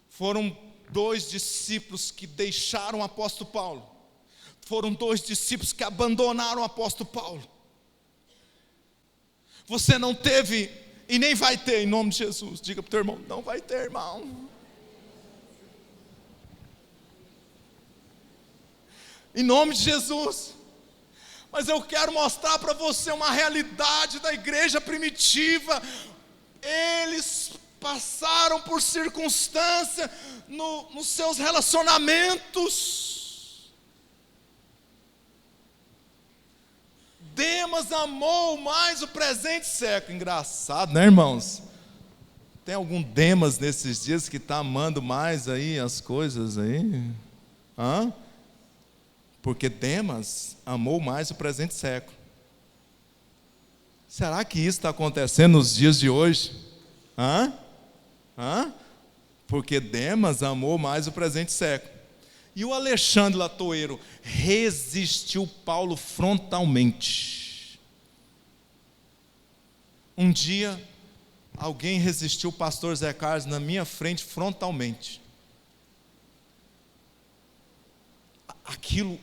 Foram 2 discípulos que deixaram o apóstolo Paulo. Foram 2 discípulos que abandonaram o apóstolo Paulo. Você não teve e nem vai ter, em nome de Jesus. Diga para o teu irmão: não vai ter, irmão. Em nome de Jesus. Mas eu quero mostrar para você uma realidade da igreja primitiva. Eles passaram por circunstância nos seus relacionamentos. Demas amou mais o presente século. Engraçado, né, irmãos? Tem algum Demas nesses dias que está amando mais aí as coisas aí? Porque Demas amou mais o presente século. Será que isso está acontecendo nos dias de hoje? Porque Demas amou mais o presente século. E o Alexandre Latoeiro resistiu Paulo frontalmente. Um dia, alguém resistiu o pastor Zé Carlos na minha frente frontalmente. Aquilo,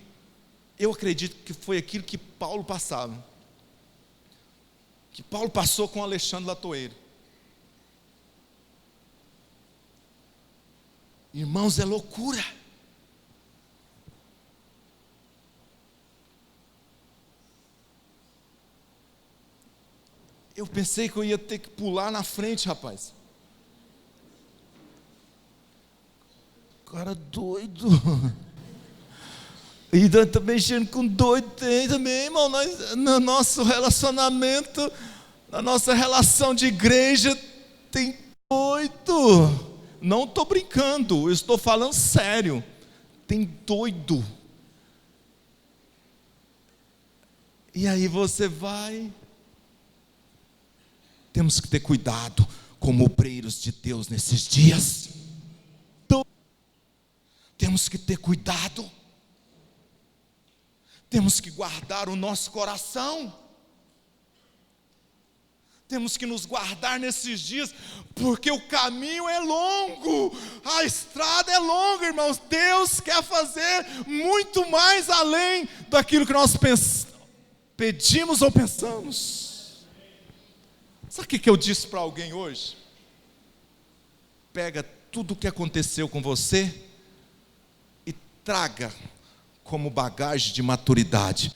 eu acredito que foi aquilo que Paulo passava. Que Paulo passou com o Alexandre Latoeiro. Irmãos, é loucura. Eu pensei que eu ia ter que pular na frente, rapaz. Cara doido. E tá mexendo com doido, tem também, irmão. Nós, no nosso relacionamento, na nossa relação de igreja, tem doido. Não estou brincando, eu estou falando sério. Tem doido. E aí você vai. Temos que ter cuidado como obreiros de Deus nesses dias. Temos que ter cuidado. Temos que guardar o nosso coração. Temos que nos guardar nesses dias, porque o caminho é longo, a estrada é longa, irmãos. Deus quer fazer muito mais além daquilo que nós pedimos ou pensamos. Sabe o que eu disse para alguém hoje? Pega tudo o que aconteceu com você e traga como bagagem de maturidade,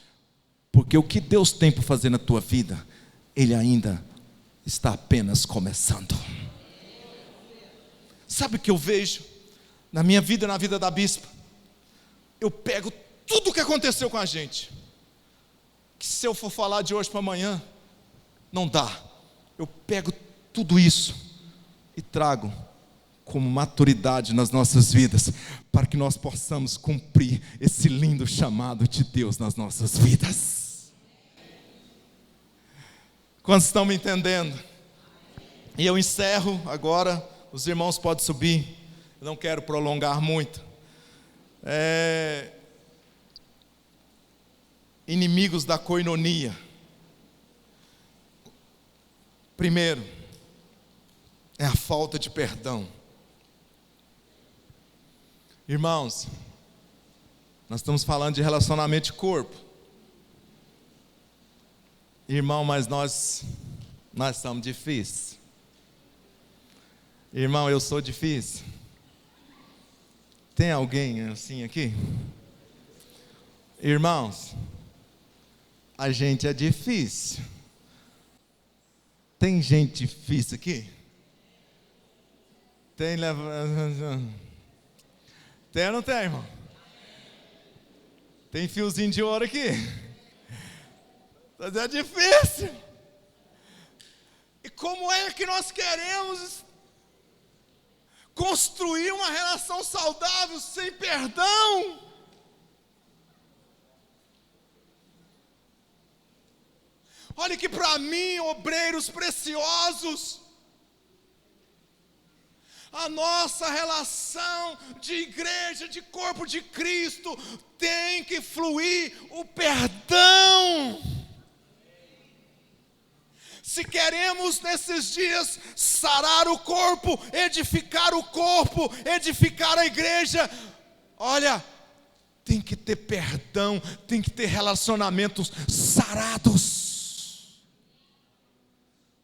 porque o que Deus tem para fazer na tua vida, Ele ainda está apenas começando. Sabe o que eu vejo na minha vida, na vida da bispa? Eu pego tudo o que aconteceu com a gente, que se eu for falar de hoje para amanhã, não dá. Eu pego tudo isso e trago como maturidade nas nossas vidas, para que nós possamos cumprir esse lindo chamado de Deus nas nossas vidas. Quantos estão me entendendo? E eu encerro agora, os irmãos podem subir, eu não quero prolongar muito. Inimigos da coinonia. Primeiro, é a falta de perdão. Irmãos, nós estamos falando de relacionamento de corpo. Irmão, mas nós somos difíceis. Irmão, eu sou difícil. Tem alguém assim aqui? Irmãos, a gente é difícil. Tem gente difícil aqui? Tem ou não tem, irmão? Tem fiozinho de ouro aqui? Mas é difícil. E como é que nós queremos construir uma relação saudável sem perdão? Olha que para mim, obreiros preciosos, a nossa relação de igreja, de corpo de Cristo, tem que fluir o perdão. Se queremos nesses dias sarar o corpo, edificar a igreja, olha, tem que ter perdão, tem que ter relacionamentos sarados.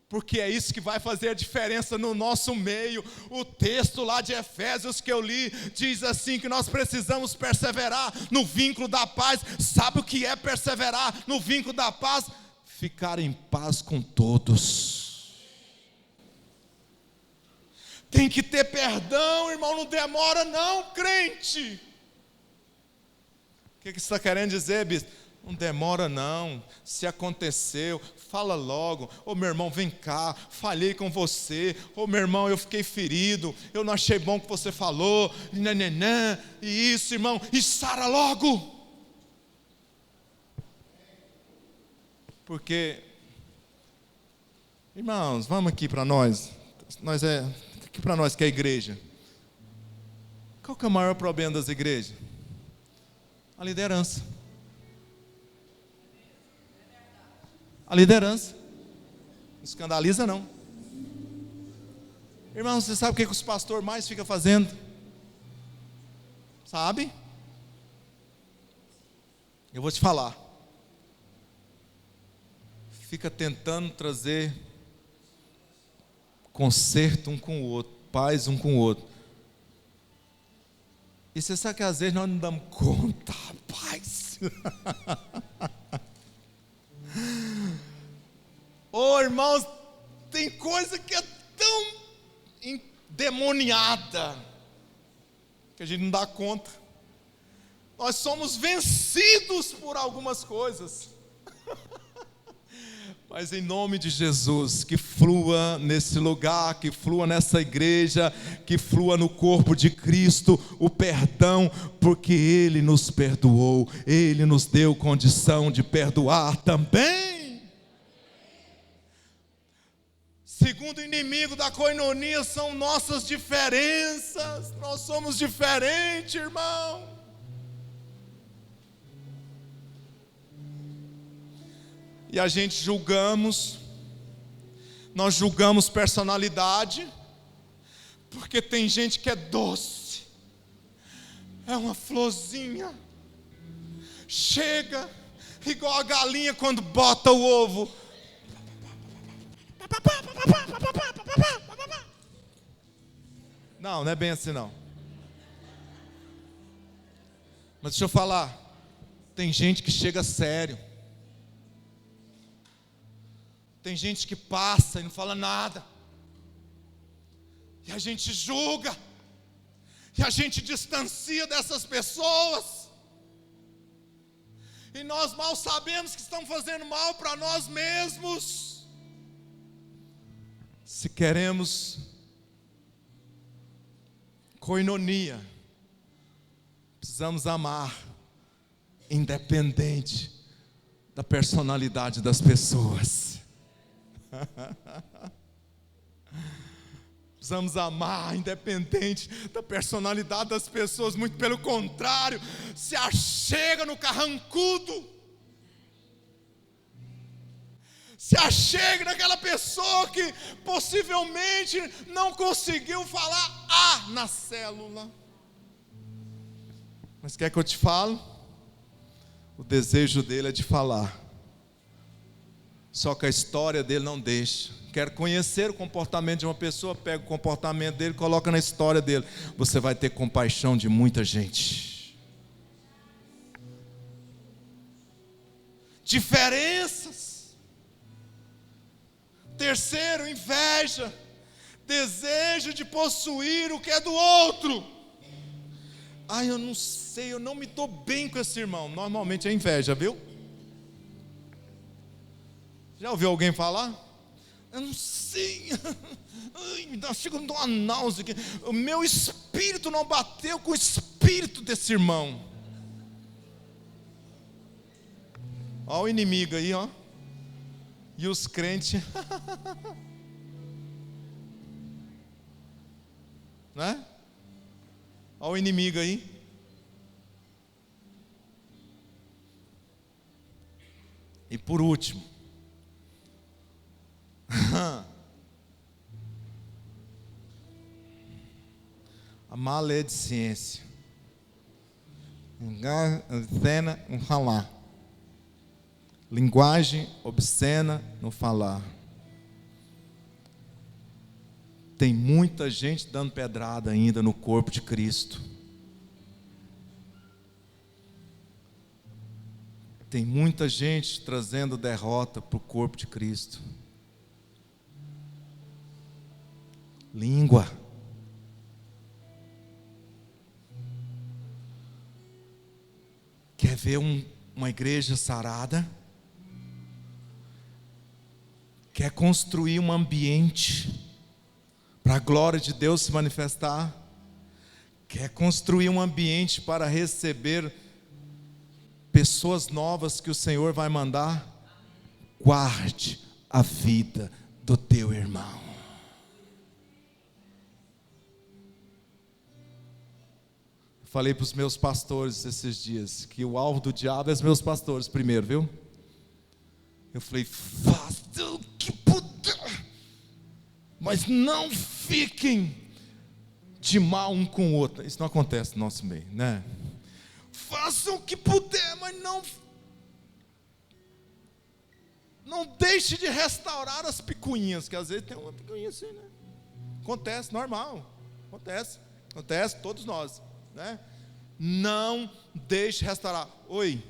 Porque é isso que vai fazer a diferença no nosso meio. O texto lá de Efésios que eu li, diz assim, que nós precisamos perseverar no vínculo da paz. Sabe o que é perseverar no vínculo da paz? Ficar em paz com todos. Tem que ter perdão, irmão, não demora não, crente. O que você está querendo dizer, bispo? Não demora não, se aconteceu, fala logo. Ô meu irmão, vem cá, falhei com você. Ô meu irmão, eu fiquei ferido, eu não achei bom o que você falou, e isso, irmão, e sara logo. Porque, irmãos, vamos aqui para nós aqui para nós que é a igreja. Qual que é o maior problema das igrejas? A liderança. A liderança. Não escandaliza não. Irmão, você sabe o que os pastores mais ficam fazendo? Sabe? Eu vou te falar. Fica tentando trazer conserto um com o outro, paz um com o outro. E você sabe que às vezes nós não damos conta, rapaz. Irmãos, tem coisa que é tão endemoniada que a gente não dá conta. nós somos vencidos por algumas coisas. Mas em nome de Jesus, que flua nesse lugar, que flua nessa igreja, que flua no corpo de Cristo o perdão, porque Ele nos perdoou, Ele nos deu condição de perdoar também. Segundo inimigo da coinonia são nossas diferenças. Nós somos diferentes, irmão. E a gente nós julgamos personalidade, porque tem gente que é doce, é uma florzinha, chega igual a galinha quando bota o ovo. Não é bem assim não. Mas deixa eu falar, tem gente que chega sério. Tem gente que passa e não fala nada. E a gente julga. E a gente distancia dessas pessoas. E nós mal sabemos que estamos fazendo mal para nós mesmos. Se queremos coinonia, precisamos amar, independente da personalidade das pessoas. Precisamos amar, independente da personalidade das pessoas. Muito pelo contrário, se achega no carrancudo, se achega naquela pessoa que possivelmente não conseguiu falar na célula. Mas quer que eu te falo? O desejo dele é de falar, só que a história dele não deixa. Quer conhecer o comportamento de uma pessoa? Pega o comportamento dele, coloca na história dele. Você vai ter compaixão de muita gente. Diferenças. Terceiro, inveja. Desejo de possuir o que é do outro. Eu não sei, eu não me dou bem com esse irmão. Normalmente é inveja, viu? Já ouviu alguém falar? Eu não sei, chega a dar uma náusea aqui. O meu espírito não bateu com o espírito desse irmão. Olha o inimigo aí, ó. E os crentes, né? Olha o inimigo aí. E por último, a maledicência. Obscena no falar. Linguagem obscena no falar. Tem muita gente dando pedrada ainda no corpo de Cristo. Tem muita gente trazendo derrota para o corpo de Cristo. Língua. Quer ver uma igreja sarada? Quer construir um ambiente para a glória de Deus se manifestar? Quer construir um ambiente para receber pessoas novas que o Senhor vai mandar? Guarde a vida do teu irmão. Falei para os meus pastores esses dias que o alvo do diabo é os meus pastores primeiro, viu? Eu falei, faça o que puder, mas não fiquem de mal um com o outro. Isso não acontece no nosso meio, né? Façam o que puder, mas não deixe de restaurar as picuinhas, que às vezes tem uma picuinha assim, né? Acontece, normal, acontece, todos nós, né? Não deixe de restaurar. Oi,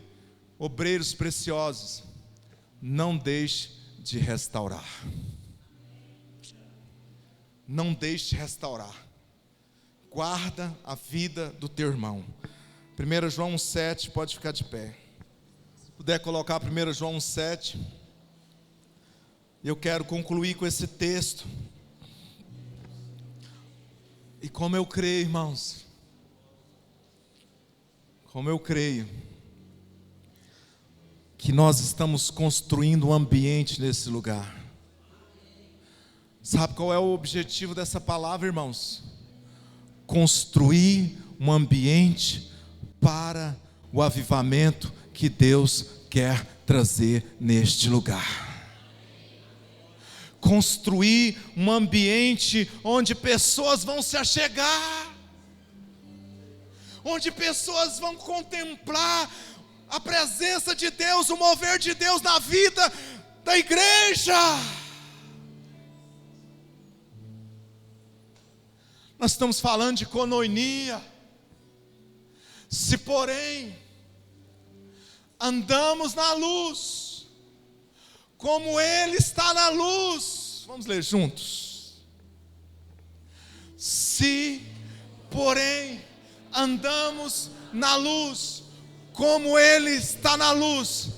obreiros preciosos, não deixe de restaurar. Não deixe de restaurar. Guarda a vida do teu irmão. 1 João 1,7, pode ficar de pé. Se puder colocar 1 João 1,7. Eu quero concluir com esse texto. E como eu creio, irmãos, como eu creio que nós estamos construindo um ambiente nesse lugar. Sabe qual é o objetivo dessa palavra, irmãos? Construir um ambiente para o avivamento que Deus quer trazer neste lugar. Construir um ambiente onde pessoas vão se achegar, onde pessoas vão contemplar a presença de Deus, o mover de Deus na vida da igreja. Nós estamos falando de coinonia. Se porém andamos na luz, como Ele está na luz. Vamos ler juntos. Se porém andamos na luz, como Ele está na luz,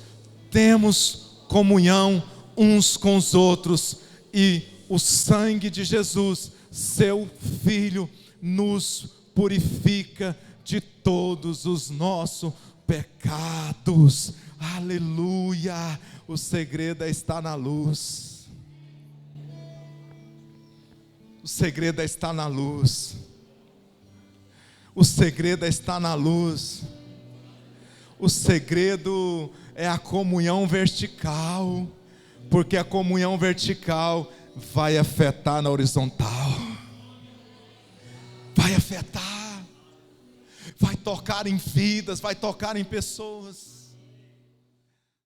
temos comunhão uns com os outros, e o sangue de Jesus, seu Filho, nos purifica de todos os nossos pecados. Aleluia! O segredo é estar na luz. O segredo é estar na luz. O segredo é estar na luz. O segredo é a comunhão vertical, porque a comunhão vertical vai afetar na horizontal. Vai afetar, vai tocar em vidas, vai tocar em pessoas.